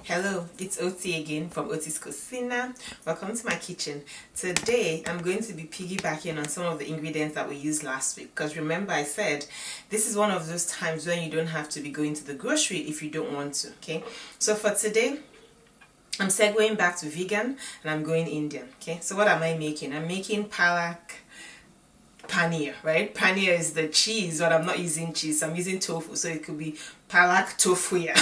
Hello, it's Oti again from Oti's Cucina. Welcome to my kitchen. Today I'm going to be piggybacking on some of the ingredients that we used last week, because remember I said this is one of those times when you don't have to be going to the grocery if you don't want to. Okay, so for today I'm segueing back to vegan and I'm going Indian. Okay, so what am I making? I'm making Palak paneer, right? Paneer is the cheese, but I'm not using cheese. I'm using tofu, so it could be Palak Tofeer.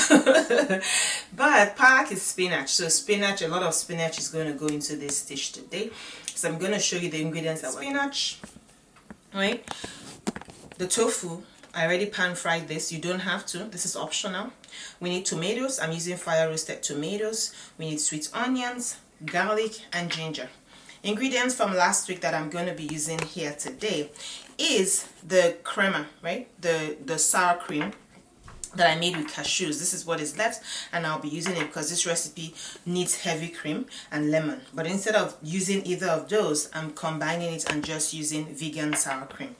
But Palak is spinach, so spinach, a lot of spinach is going to go into this dish today. So I'm going to show you the ingredients. Spinach, right? The tofu, I already pan fried this. You don't have to. This is optional. We need tomatoes. I'm using fire roasted tomatoes. We need sweet onions, garlic, and ginger. Ingredients from last week that I'm going to be using here today is the crema, right? The sour cream that I made with cashews. This is what is left, and I'll be using it because this recipe needs heavy cream and lemon. But instead of using either of those, I'm combining it and just using vegan sour cream.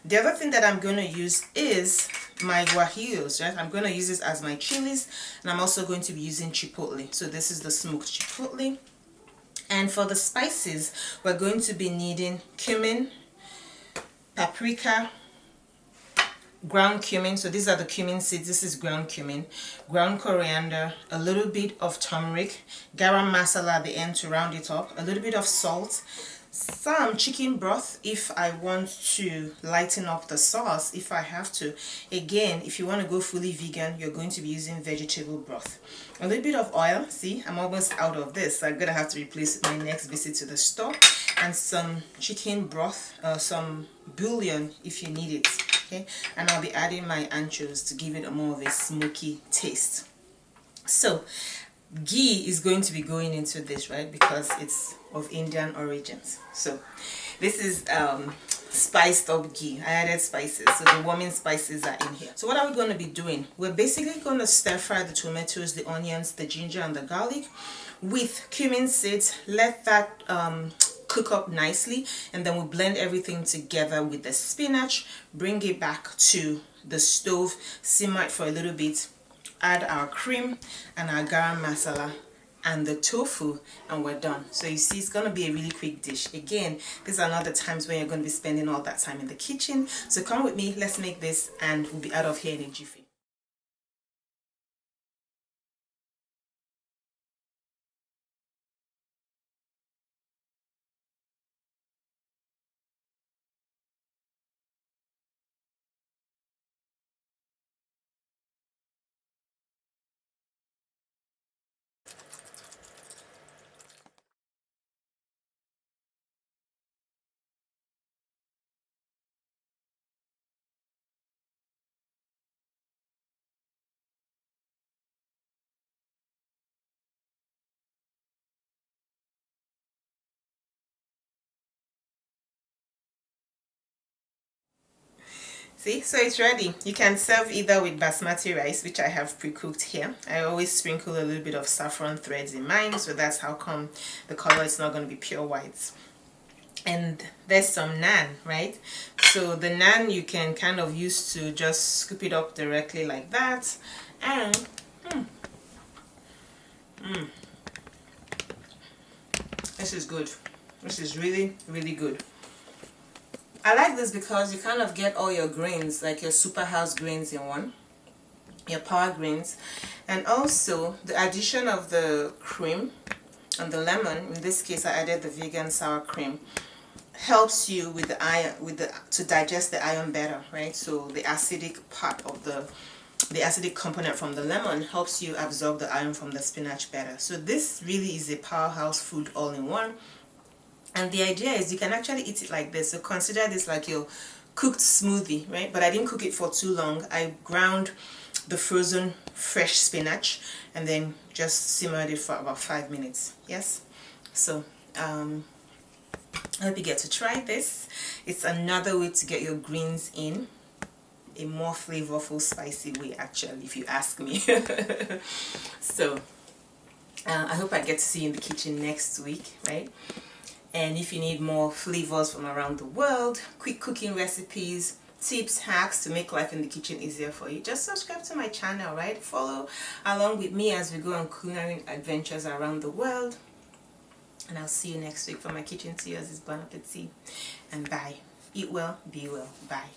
The other thing that I'm going to use is my guajillos, right? I'm going to use this as my chilies, and I'm also going to be using chipotle. So this is the smoked chipotle. And for the spices, we're going to be needing cumin, paprika, ground cumin. So these are the cumin seeds. This is ground cumin, ground coriander, a little bit of turmeric, garam masala at the end to round it up, a little bit of salt, some chicken broth if I want to lighten up the sauce, if I have to. Again, if you want to go fully vegan, you're going to be using vegetable broth. A little bit of oil. See, I'm almost out of this, so I'm gonna have to replace my next visit to the store. And some chicken broth, some bouillon if you need it. Okay, and I'll be adding my anchovies to give it a more of a smoky taste. So ghee is going to be going into this, right, because it's of Indian origins. So this is spiced up ghee. I added spices, so the warming spices are in here. So what are we going to be doing? We're basically going to stir fry the tomatoes, the onions, the ginger, and the garlic with cumin seeds. Let that cook up nicely, and then we'll blend everything together with the spinach, bring it back to the stove, simmer it for a little bit, add our cream and our garam masala and the tofu, and we're done. So you see, it's going to be a really quick dish. Again, these are not the times when you're going to be spending all that time in the kitchen. So come with me, let's make this, and we'll be out of here in a jiffy. See, so it's ready. You can serve either with basmati rice, which I have pre-cooked here. I always sprinkle a little bit of saffron threads in mine, so that's how come the color is not going to be pure white. And there's some naan, right? So the naan you can kind of use to just scoop it up directly like that. And this is good. This is really, really good. I like this because you kind of get all your grains, like your super house grains in one, your power grains, and also the addition of the cream and the lemon. In this case I added the vegan sour cream, helps you with the iron, to digest the iron better, right? So the acidic part of the acidic component from the lemon helps you absorb the iron from the spinach better. So this really is a powerhouse food all in one. And the idea is you can actually eat it like this. So consider this like your cooked smoothie, right? But I didn't cook it for too long. I ground the frozen fresh spinach and then just simmered it for about 5 minutes. Yes? So I hope you get to try this. It's another way to get your greens in a more flavorful, spicy way, actually, if you ask me. So I hope I get to see you in the kitchen next week, right? And if you need more flavors from around the world, quick cooking recipes, tips, hacks to make life in the kitchen easier for you, just subscribe to my channel, right? Follow along with me as we go on culinary adventures around the world. And I'll see you next week. From my kitchen to yours is bon appetit, and bye. Eat well, be well. Bye.